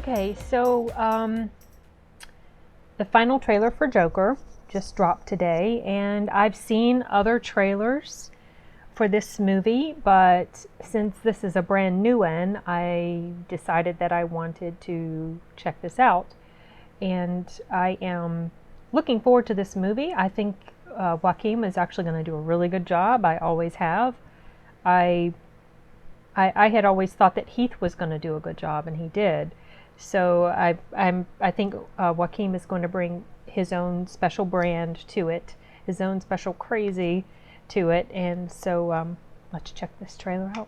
Okay, so the final trailer for Joker just dropped today, and I've seen other trailers for this movie, but since this is a brand new one, I decided that I wanted to check this out. And I am looking forward to this movie. I think Joaquin is actually going to do a really good job. I always have. I had always thought that Heath was going to do a good job, and he did. So I think Joaquin is going to bring his own special brand to it, his own special crazy to it, and so let's check this trailer out.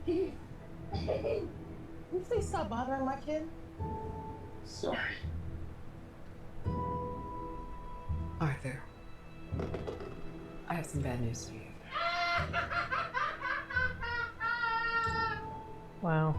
Can you please stop bothering my kid? Sorry. Arthur, I have some bad news for you. Wow.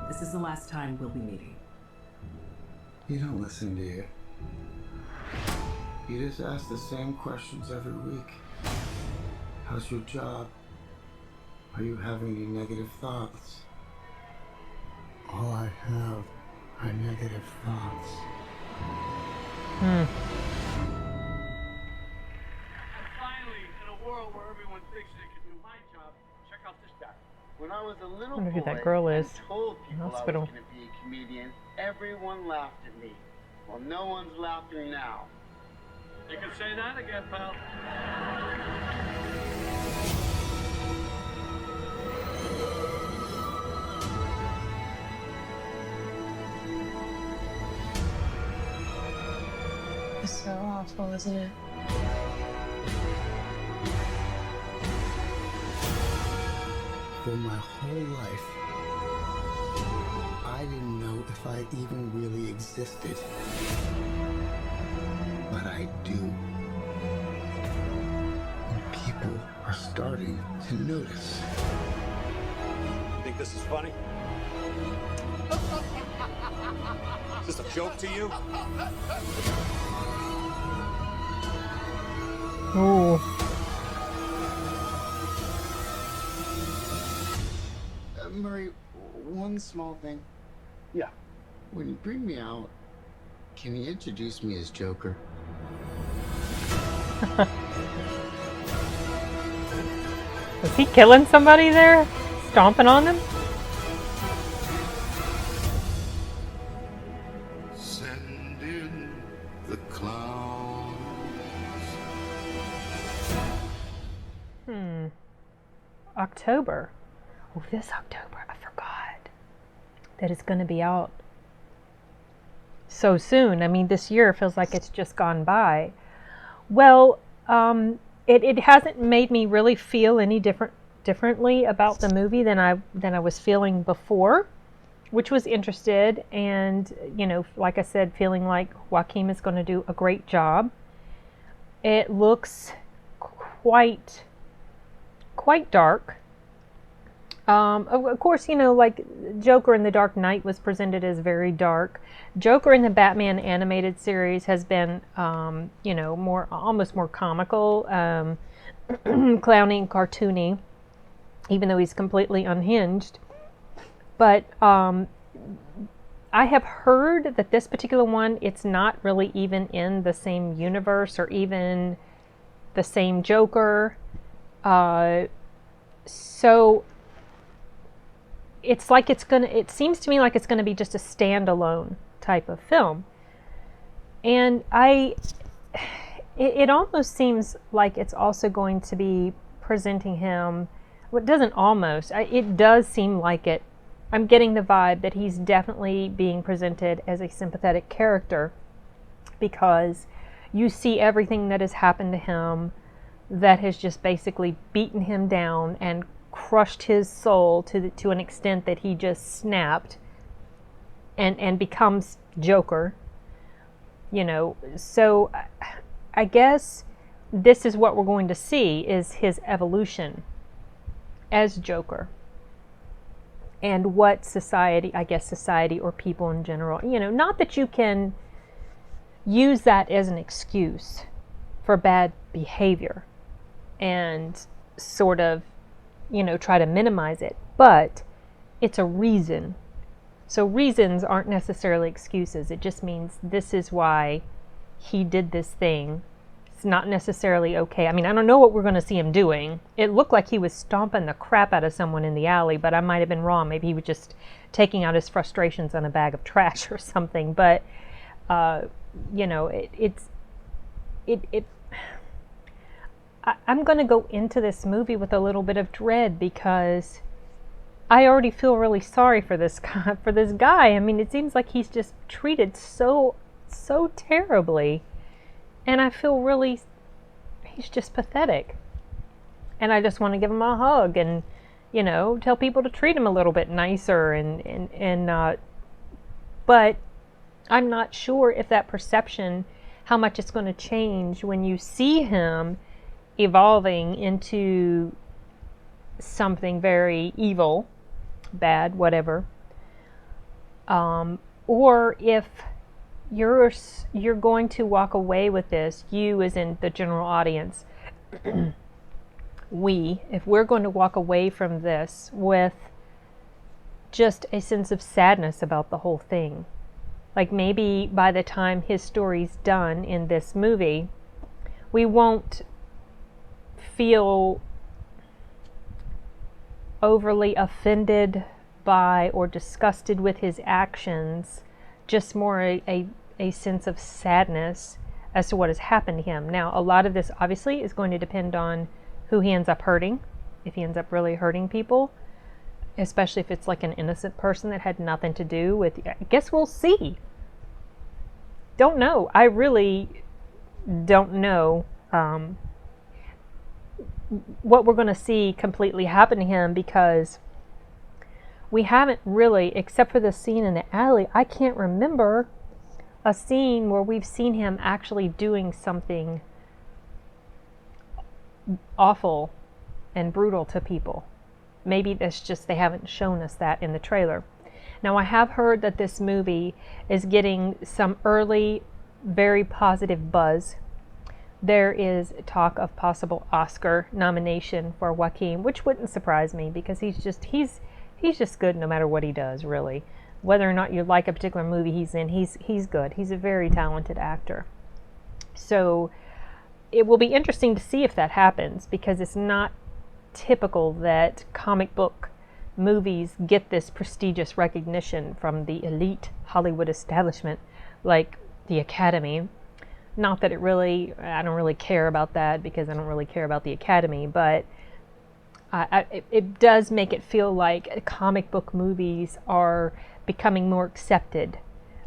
This is the last time we'll be meeting. You don't listen, do you? You just ask the same questions every week. How's your job? Are you having any negative thoughts? All I have are negative thoughts. And finally, in a world where everyone thinks they can do my job, check out this guy. When I was a little Wonder who boy that girl is and told in people I was hospital. going to be a comedian, everyone laughed at me. Well, no one's laughing now. You can say that again, pal. It's so awful, isn't it? For my whole life, I didn't know if I even really existed. But I do. And people are starting to notice. You think this is funny? Is this a joke to you? Ooh. Murray, one small thing. Yeah. When you bring me out, can you introduce me as Joker? Was he killing somebody there? Stomping on them? Send in the clowns. October. Oh, this October. I forgot that it's going to be out so soon. I mean, this year feels like it's just gone by. Well, it hasn't made me really feel any differently about the movie than I was feeling before, which was interested, and like I said, feeling like Joaquin is going to do a great job. It looks quite dark. Of course, like Joker in The Dark Knight was presented as very dark. Joker in the Batman animated series has been, almost more comical, clowny, cartoony, even though he's completely unhinged. But I have heard that this particular one, it's not really even in the same universe or even the same Joker. So it's like it seems to me like it's gonna be just a standalone type of film. And it almost seems like it's also going to be presenting him, well, it doesn't almost, it does seem like it. I'm getting the vibe that he's definitely being presented as a sympathetic character, because you see everything that has happened to him that has just basically beaten him down and crushed his soul to an extent that he just snapped and becomes Joker. So I guess this is what we're going to see, is his evolution as Joker, and what society or people in general, not that you can use that as an excuse for bad behavior and sort of, try to minimize it. But it's a reason. So reasons aren't necessarily excuses. It just means this is why he did this thing. It's not necessarily okay. I mean, I don't know what we're going to see him doing. It looked like he was stomping the crap out of someone in the alley, but I might have been wrong. Maybe he was just taking out his frustrations on a bag of trash or something. But, I'm going to go into this movie with a little bit of dread because I already feel really sorry for this guy. I mean, it seems like he's just treated so terribly. And I feel really, he's just pathetic. And I just want to give him a hug and, tell people to treat him a little bit nicer but I'm not sure if that perception, how much it's going to change when you see him evolving into something very evil, bad, whatever. Or if you're going to walk away with this, you as in the general audience, if we're going to walk away from this with just a sense of sadness about the whole thing. Like maybe by the time his story's done in this movie, we won't feel overly offended by or disgusted with his actions, just more a sense of sadness as to what has happened to him. Now, a lot of this obviously is going to depend on who he ends up hurting, if he ends up really hurting people, especially if it's like an innocent person that had nothing to do with, I guess we'll see. Don't know. I really don't know what we're going to see completely happen to him, because we haven't really, except for the scene in the alley, I can't remember a scene where we've seen him actually doing something awful and brutal to people. Maybe that's just they haven't shown us that in the trailer. Now, I have heard that this movie is getting some early, very positive buzz. There is talk of possible Oscar nomination for Joaquin, which wouldn't surprise me because he's just good no matter what he does, really. Whether or not you like a particular movie he's in, he's good. He's a very talented actor. So it will be interesting to see if that happens, because it's not typical that comic book movies get this prestigious recognition from the elite Hollywood establishment like the Academy. Not that I don't really care about that, because I don't really care about the Academy, but it does make it feel like comic book movies are becoming more accepted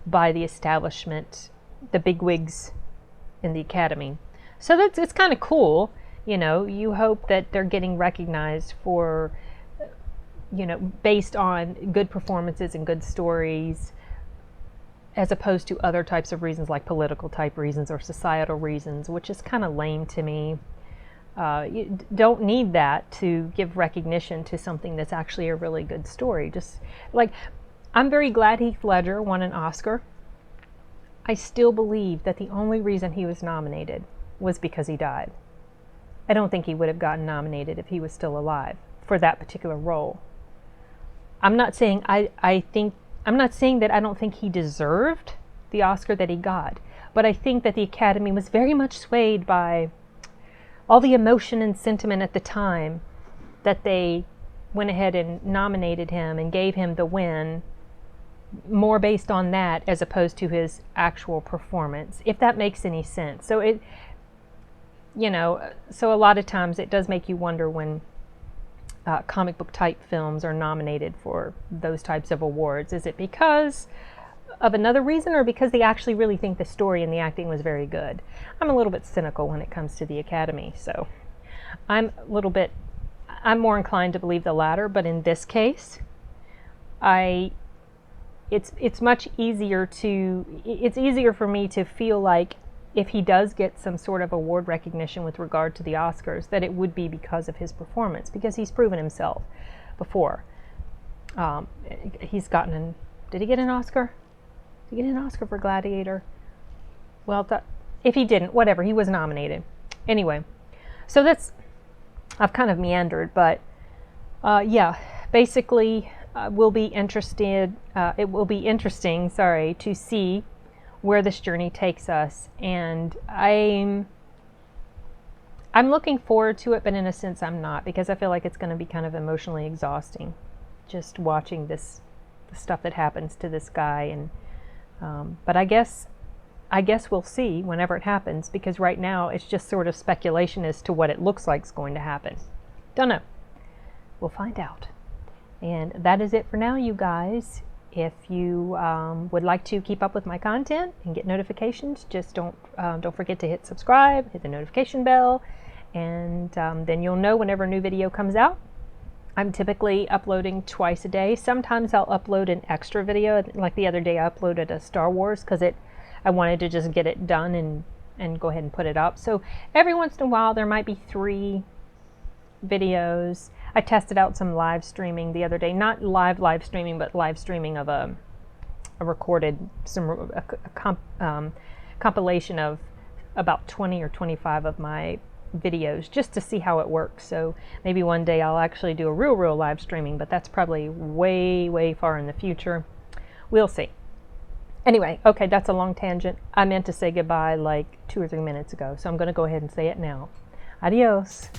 by the establishment, the bigwigs in the Academy. So it's kind of cool. You hope that they're getting recognized for, based on good performances and good stories, as opposed to other types of reasons like political type reasons or societal reasons, which is kind of lame to me. You don't need that to give recognition to something that's actually a really good story. Just like, I'm very glad Heath Ledger won an Oscar. I still believe that the only reason he was nominated was because he died. I don't think he would have gotten nominated if he was still alive for that particular role. I'm not saying I'm not saying that I don't think he deserved the Oscar that he got, but I think that the Academy was very much swayed by all the emotion and sentiment at the time that they went ahead and nominated him and gave him the win, more based on that as opposed to his actual performance, if that makes any sense. So so a lot of times it does make you wonder when comic book type films are nominated for those types of awards. Is it because of another reason, or because they actually really think the story and the acting was very good? I'm a little bit cynical when it comes to the Academy, so I'm more inclined to believe the latter. But in this case, it's much easier it's easier for me to feel like if he does get some sort of award recognition with regard to the Oscars, that it would be because of his performance, because he's proven himself before. Did he get an Oscar? Did he get an Oscar for Gladiator? Well, if he didn't, whatever, he was nominated. Anyway, so I've kind of meandered, but yeah, basically we'll be interested, it will be interesting, sorry, to see where this journey takes us. And I'm looking forward to it, but in a sense I'm not, because I feel like it's going to be kind of emotionally exhausting just watching the stuff that happens to this guy. And but I guess we'll see whenever it happens, because right now it's just sort of speculation as to what it looks like is going to happen. Don't know. We'll find out. And that is it for now, you guys. If you would like to keep up with my content and get notifications, just don't forget to hit subscribe, hit the notification bell, and then you'll know whenever a new video comes out. I'm typically uploading twice a day. Sometimes I'll upload an extra video. Like the other day I uploaded a Star Wars because I wanted to just get it done and go ahead and put it up. So every once in a while there might be 3 videos. I tested out some live streaming the other day. Not live streaming, but live streaming of a recorded, compilation of about 20 or 25 of my videos, just to see how it works. So maybe one day I'll actually do a real live streaming, but that's probably way far in the future. We'll see. Anyway, okay, that's a long tangent. I meant to say goodbye like 2 or 3 minutes ago, so I'm going to go ahead and say it now. Adios.